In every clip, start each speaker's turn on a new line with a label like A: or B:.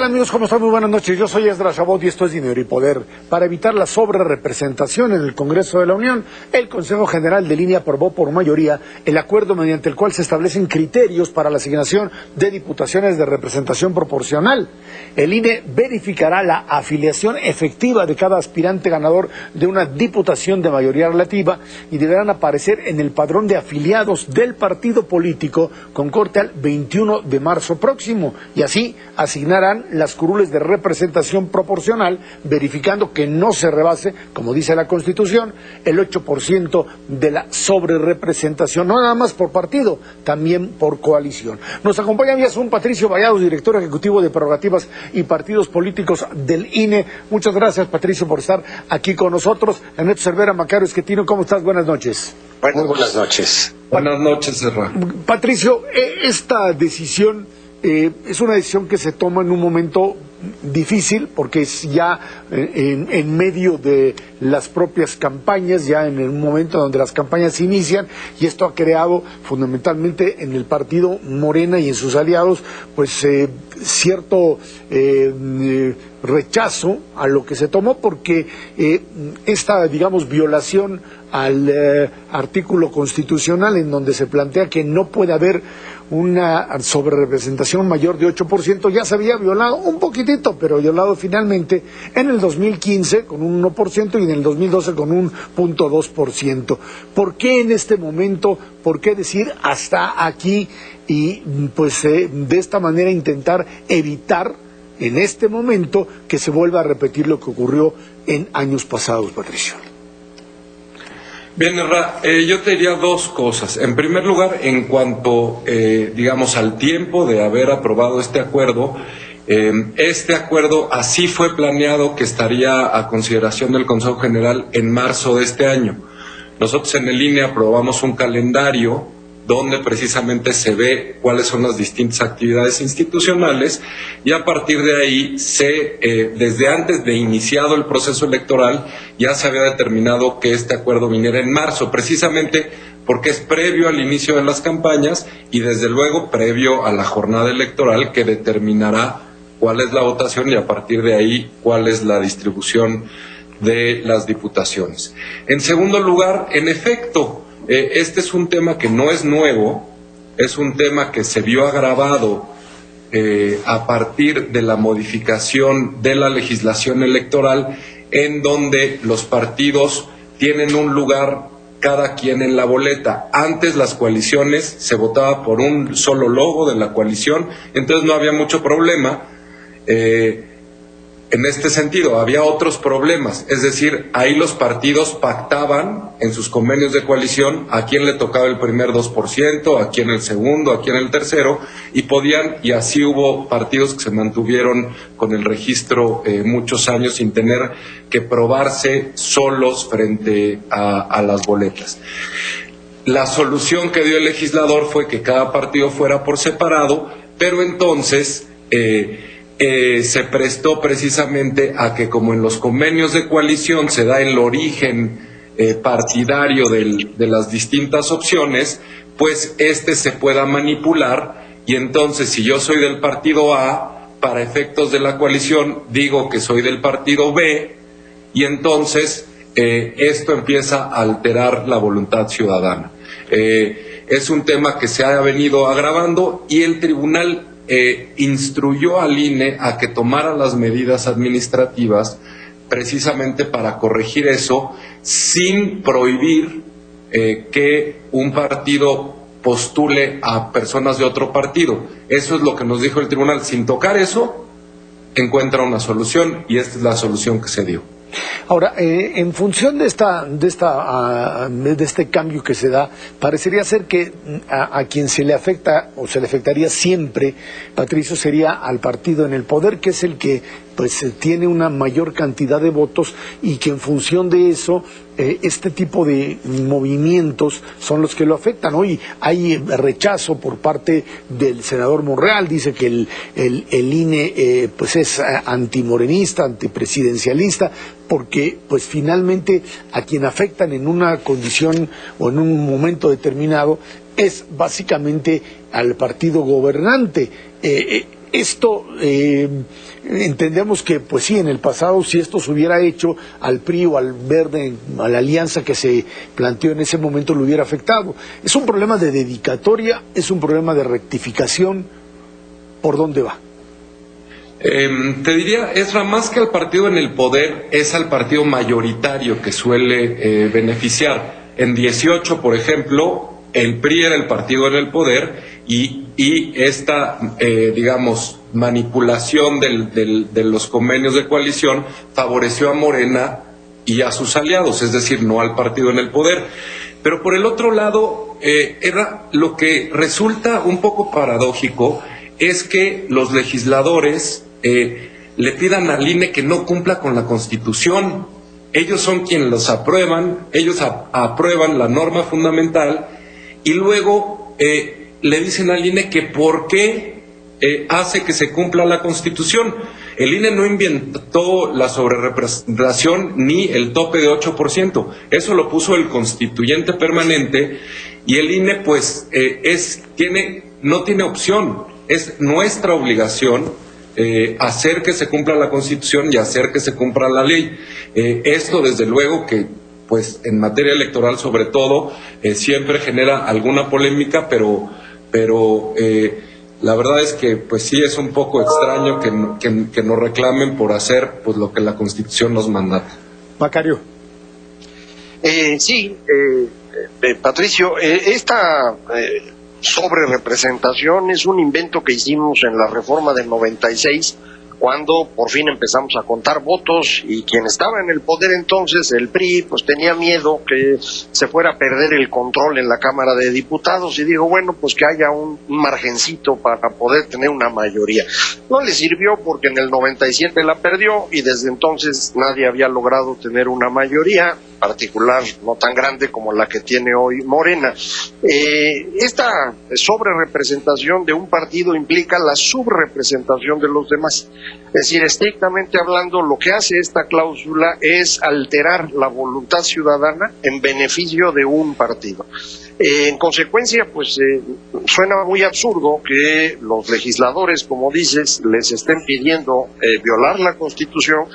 A: amigos? ¿Cómo están? Muy buenas noches. Yo soy Esdras Chabot y esto es Dinero y Poder. Para evitar la sobrerepresentación en el Congreso de la Unión, el Consejo General del INE aprobó por mayoría el acuerdo mediante el cual se establecen criterios para la asignación de diputaciones de representación proporcional. El INE verificará la afiliación efectiva de cada aspirante ganador de una diputación de mayoría relativa y deberán aparecer en el padrón de afiliados del partido político con corte al 21 de marzo próximo, y así asignarán las curules de representación proporcional, verificando que no se rebase, como dice la Constitución, el 8% de la sobrerepresentación, no nada más por partido, también por coalición. Nos acompaña vía Zoom Patricio Vallados, director ejecutivo de Prerrogativas y Partidos Políticos del INE. Muchas gracias, Patricio, por estar aquí con nosotros. Ernesto Cervera, Macario Esquetino, ¿cómo estás? Buenas noches.
B: Muy buenas noches.
C: Buenas noches, Serra.
A: Patricio, esta decisión es una decisión que se toma en un momento difícil, porque es ya en medio de las propias campañas, ya en un momento donde las campañas se inician, y esto ha creado fundamentalmente en el partido Morena y en sus aliados pues cierto rechazo a lo que se tomó, porque esta, digamos, violación al artículo constitucional, en donde se plantea que no puede haber una sobrerepresentación mayor de 8%, ya se había violado un poquitito, pero violado finalmente en el 2015 con un 1% y en el 2012 con un 0.2%. ¿Por qué en este momento? ¿Por qué decir hasta aquí? Y pues de esta manera intentar evitar en este momento que se vuelva a repetir lo que ocurrió en años pasados, Patricio.
C: Bien, Erra, yo te diría dos cosas. En primer lugar, en cuanto, digamos, al tiempo de haber aprobado este acuerdo así fue planeado que estaría a consideración del Consejo General en marzo de este año. Nosotros en el INE aprobamos un calendario donde precisamente se ve cuáles son las distintas actividades institucionales, y a partir de ahí, desde antes de iniciado el proceso electoral, ya se había determinado que este acuerdo viniera en marzo, precisamente porque es previo al inicio de las campañas y desde luego previo a la jornada electoral, que determinará cuál es la votación y a partir de ahí cuál es la distribución de las diputaciones. En segundo lugar, en efecto, este es un tema que no es nuevo, es un tema que se vio agravado a partir de la modificación de la legislación electoral, en donde los partidos tienen un lugar cada quien en la boleta. Antes las coaliciones se votaba por un solo logo de la coalición, entonces no había mucho problema. En este sentido, había otros problemas, es decir, ahí los partidos pactaban en sus convenios de coalición a quién le tocaba el primer 2%, a quién el segundo, a quién el tercero, y así hubo partidos que se mantuvieron con el registro muchos años sin tener que probarse solos frente a las boletas. La solución que dio el legislador fue que cada partido fuera por separado, pero entonces se prestó precisamente a que, como en los convenios de coalición se da el origen partidario de las distintas opciones, pues se pueda manipular, y entonces si yo soy del partido A, para efectos de la coalición digo que soy del partido B, y entonces esto empieza a alterar la voluntad ciudadana. Es un tema que se ha venido agravando, y el tribunal instruyó al INE a que tomara las medidas administrativas precisamente para corregir eso, sin prohibir que un partido postule a personas de otro partido. Eso es lo que nos dijo el tribunal. Sin tocar eso, encuentra una solución, y esta es la solución que se dio.
A: Ahora, en función de este cambio que se da, parecería ser que a quien se le afecta o se le afectaría siempre, Patricio, sería al partido en el poder, que es el que pues tiene una mayor cantidad de votos, y que en función de eso este tipo de movimientos son los que lo afectan. Hoy hay rechazo por parte del senador Monreal, dice que el INE pues es antimorenista, antipresidencialista, porque pues finalmente a quien afectan en una condición o en un momento determinado es básicamente al partido gobernante. Esto entendemos que, pues sí, en el pasado, si esto se hubiera hecho al PRI o al Verde, a la alianza que se planteó en ese momento, lo hubiera afectado. ¿Es un problema de dedicatoria? ¿Es un problema de rectificación? ¿Por dónde va?
C: Te diría, Ezra, más que al partido en el poder, es al partido mayoritario que suele beneficiar. En 18, por ejemplo, el PRI era el partido en el poder y esta, digamos, manipulación de los convenios de coalición favoreció a Morena y a sus aliados, es decir, no al partido en el poder. Pero por el otro lado, era lo que resulta un poco paradójico es que los legisladores le pidan al INE que no cumpla con la Constitución. Ellos son quienes los aprueban, ellos aprueban la norma fundamental y luego le dicen al INE que por qué hace que se cumpla la Constitución. El INE no inventó la sobrerepresentación ni el tope de 8%. Eso lo puso el constituyente permanente y el INE pues no tiene opción. Es nuestra obligación hacer que se cumpla la Constitución y hacer que se cumpla la ley. Esto desde luego que pues en materia electoral sobre todo siempre genera alguna polémica, pero la verdad es que pues sí es un poco extraño que nos reclamen por hacer pues lo que la Constitución nos manda.
A: Macario.
B: Sí, Patricio, esta sobre representación es un invento que hicimos en la reforma del 96, cuando por fin empezamos a contar votos y quien estaba en el poder entonces, el PRI, pues tenía miedo que se fuera a perder el control en la Cámara de Diputados y dijo, bueno, pues que haya un margencito para poder tener una mayoría. No le sirvió porque en el 97 la perdió y desde entonces nadie había logrado tener una mayoría particular, no tan grande como la que tiene hoy Morena. Esta sobrerepresentación de un partido implica la subrepresentación de los demás. Es decir, estrictamente hablando, lo que hace esta cláusula es alterar la voluntad ciudadana en beneficio de un partido. En consecuencia, pues suena muy absurdo que los legisladores, como dices, les estén pidiendo violar la Constitución,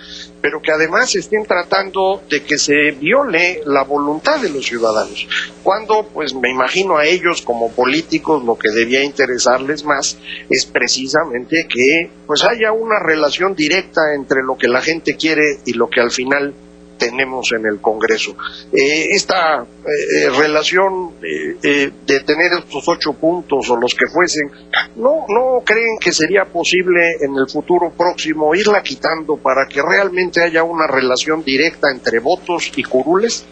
B: pero que además estén tratando de que se viole la voluntad de los ciudadanos. Cuando, pues me imagino a ellos como políticos lo que debía interesarles más es precisamente que pues haya una relación directa entre lo que la gente quiere y lo que al final tenemos en el Congreso. Esta relación de tener estos 8 puntos o los que fuesen, ¿no creen que sería posible en el futuro próximo irla quitando para que realmente haya una relación directa entre votos y curules?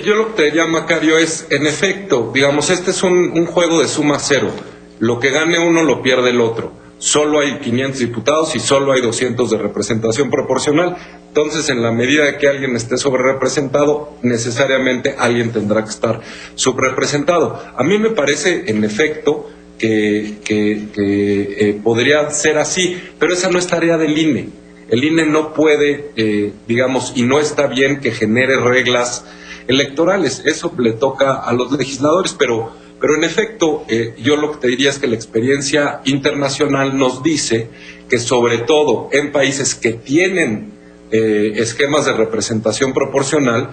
C: Yo lo que te diría, Macario, es, en efecto, digamos, este es un juego de suma cero. Lo que gane uno lo pierde el otro. Solo hay 500 diputados y solo hay 200 de representación proporcional. Entonces, en la medida de que alguien esté sobrerepresentado, necesariamente alguien tendrá que estar subrepresentado. A mí me parece, en efecto, que podría ser así, pero esa no es tarea del INE. El INE no puede, digamos, y no está bien que genere reglas electorales. Eso le toca a los legisladores, pero en efecto, yo lo que te diría es que la experiencia internacional nos dice que sobre todo en países que tienen esquemas de representación proporcional,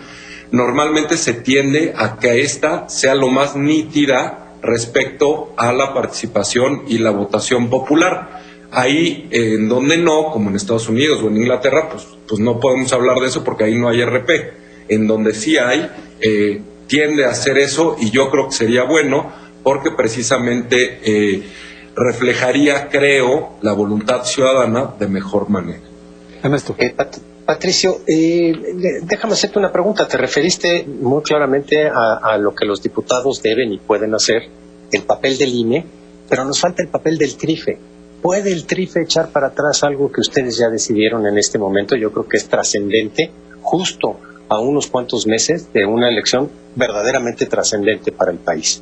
C: normalmente se tiende a que esta sea lo más nítida respecto a la participación y la votación popular. Ahí, en donde no, como en Estados Unidos o en Inglaterra, pues no podemos hablar de eso porque ahí no hay RP. En donde sí hay, tiende a hacer eso y yo creo que sería bueno porque precisamente reflejaría, creo, la voluntad ciudadana de mejor manera.
A: Ernesto.
D: Patricio, déjame hacerte una pregunta. Te referiste muy claramente a lo que los diputados deben y pueden hacer, el papel del INE, pero nos falta el papel del TRIFE. ¿Puede el TRIFE echar para atrás algo que ustedes ya decidieron en este momento? Yo creo que es trascendente, justo a unos cuantos meses de una elección verdaderamente trascendente para el país.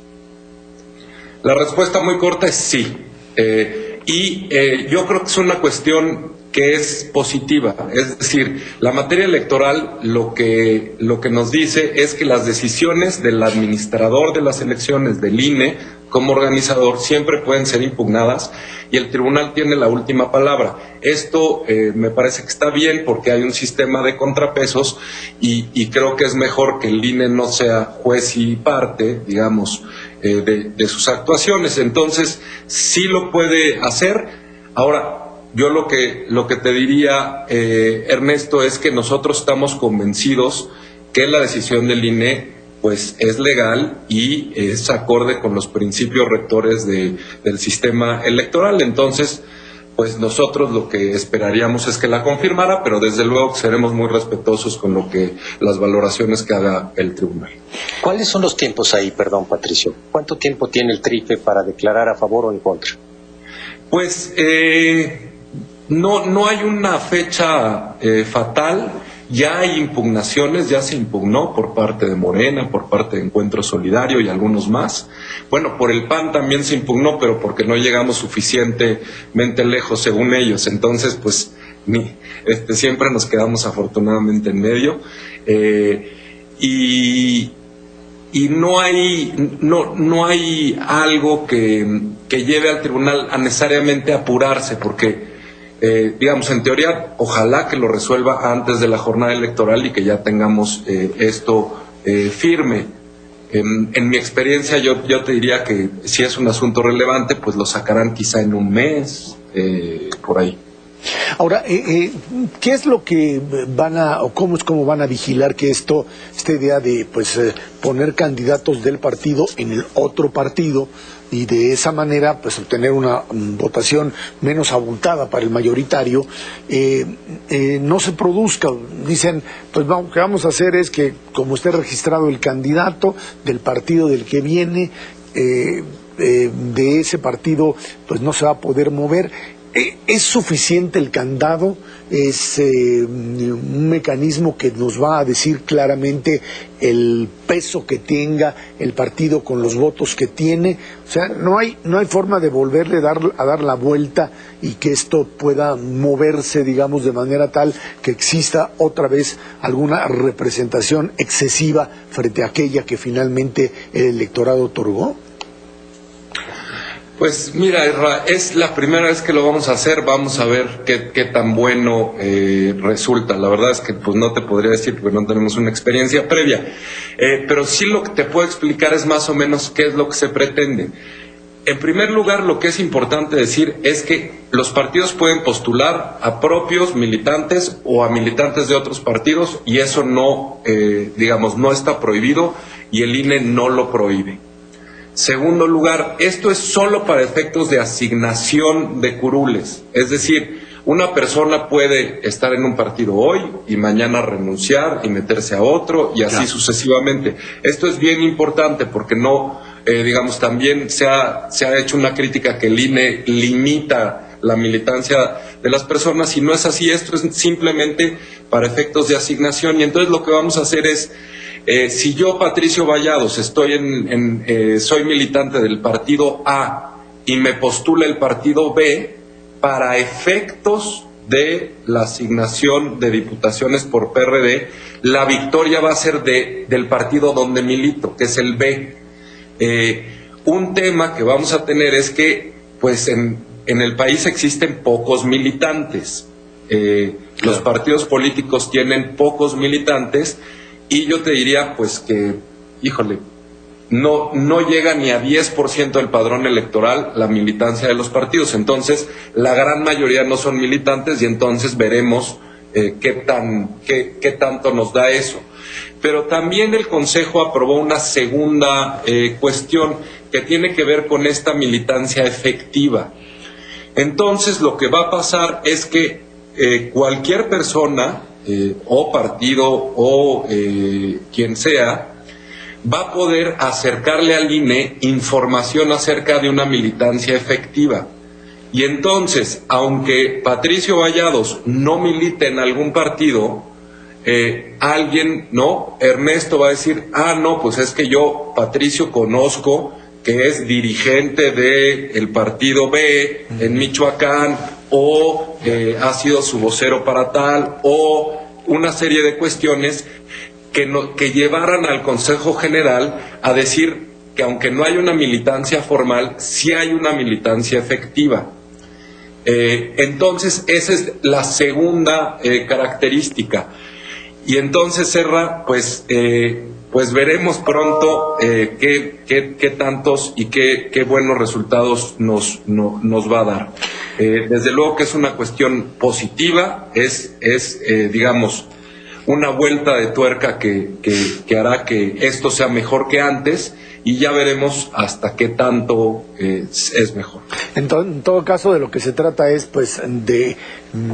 C: La respuesta muy corta es sí. Yo creo que es una cuestión que es positiva. Es decir, la materia electoral lo que nos dice es que las decisiones del administrador de las elecciones, del INE, como organizador, siempre pueden ser impugnadas y el tribunal tiene la última palabra. Esto me parece que está bien porque hay un sistema de contrapesos y creo que es mejor que el INE no sea juez y parte, digamos, de sus actuaciones. Entonces, sí lo puede hacer. Ahora, yo lo que te diría, Ernesto, es que nosotros estamos convencidos que la decisión del INE pues es legal y es acorde con los principios rectores del sistema electoral. Entonces, pues nosotros lo que esperaríamos es que la confirmara, pero desde luego seremos muy respetuosos con las valoraciones que haga el tribunal.
D: ¿Cuáles son los tiempos ahí, perdón, Patricio? ¿Cuánto tiempo tiene el TRIFE para declarar a favor o en contra?
C: Pues no hay una fecha fatal. Ya hay impugnaciones, ya se impugnó por parte de Morena, por parte de Encuentro Solidario y algunos más. Bueno, por el PAN también se impugnó, pero porque no llegamos suficientemente lejos según ellos. Entonces, pues siempre nos quedamos afortunadamente en medio. Y no hay algo que lleve al tribunal a necesariamente apurarse, porque digamos, en teoría, ojalá que lo resuelva antes de la jornada electoral y que ya tengamos esto firme. En mi experiencia, yo te diría que si es un asunto relevante, pues lo sacarán quizá en un mes, por ahí.
A: Ahora, ¿qué es lo que o cómo van a vigilar que esta idea de poner candidatos del partido en el otro partido y de esa manera pues obtener una votación menos abultada para el mayoritario, no se produzca? Dicen, pues lo que vamos a hacer es que como esté registrado el candidato del partido del que viene, de ese partido pues no se va a poder mover. ¿Es suficiente el candado? ¿Es un mecanismo que nos va a decir claramente el peso que tenga el partido con los votos que tiene? O sea, no hay forma de volverle a dar la vuelta y que esto pueda moverse, digamos, de manera tal que exista otra vez alguna representación excesiva frente a aquella que finalmente el electorado otorgó.
C: Pues mira, Isra, es la primera vez que lo vamos a hacer, vamos a ver qué tan bueno resulta. La verdad es que pues no te podría decir porque no tenemos una experiencia previa, pero sí lo que te puedo explicar es más o menos qué es lo que se pretende. En primer lugar, lo que es importante decir es que los partidos pueden postular a propios militantes o a militantes de otros partidos y eso no, digamos, no está prohibido y el INE no lo prohíbe. Segundo lugar, esto es solo para efectos de asignación de curules, es decir, una persona puede estar en un partido hoy y mañana renunciar y meterse a otro y así sucesivamente. Esto es bien importante porque no, digamos, también se ha hecho una crítica que el INE limita la militancia de las personas y no es así. Esto es simplemente para efectos de asignación y entonces lo que vamos a hacer es, si yo, Patricio Vallados, soy militante del partido A y me postula el partido B, para efectos de la asignación de diputaciones por PRD, la victoria va a ser del partido donde milito, que es el B. Un tema que vamos a tener es que, pues, en el país existen pocos militantes. Los partidos políticos tienen pocos militantes. Y yo te diría, pues, que, híjole, no llega ni a 10% del padrón electoral la militancia de los partidos. Entonces, la gran mayoría no son militantes y entonces veremos qué tanto nos da eso. Pero también el Consejo aprobó una segunda cuestión que tiene que ver con esta militancia efectiva. Entonces, lo que va a pasar es que cualquier persona o partido o quien sea va a poder acercarle al INE información acerca de una militancia efectiva y entonces, aunque Patricio Vallados no milite en algún partido, alguien, ¿no? Ernesto va a decir, no, pues es que yo, Patricio, conozco que es dirigente del partido B en Michoacán, o ha sido su vocero para tal, o una serie de cuestiones que llevaran al Consejo General a decir que aunque no hay una militancia formal, sí hay una militancia efectiva. Entonces, esa es la segunda característica. Y entonces, Serra, pues veremos pronto qué tantos y qué buenos resultados nos va a dar. Desde luego que es una cuestión positiva, digamos, una vuelta de tuerca que hará que esto sea mejor que antes, y ya veremos hasta qué tanto es mejor.
A: En todo caso, de lo que se trata es pues de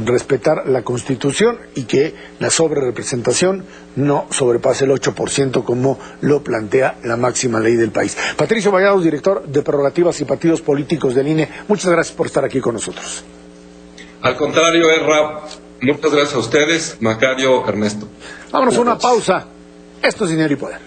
A: respetar la Constitución y que la sobrerepresentación no sobrepase el 8% como lo plantea la máxima ley del país. Patricio Vallados, director de Prerrogativas y Partidos Políticos del INE, muchas gracias por estar aquí con nosotros.
C: Al contrario, Erra, muchas gracias a ustedes, Macario, Ernesto.
A: Vámonos a una pausa. Esto es Dinero y Poder.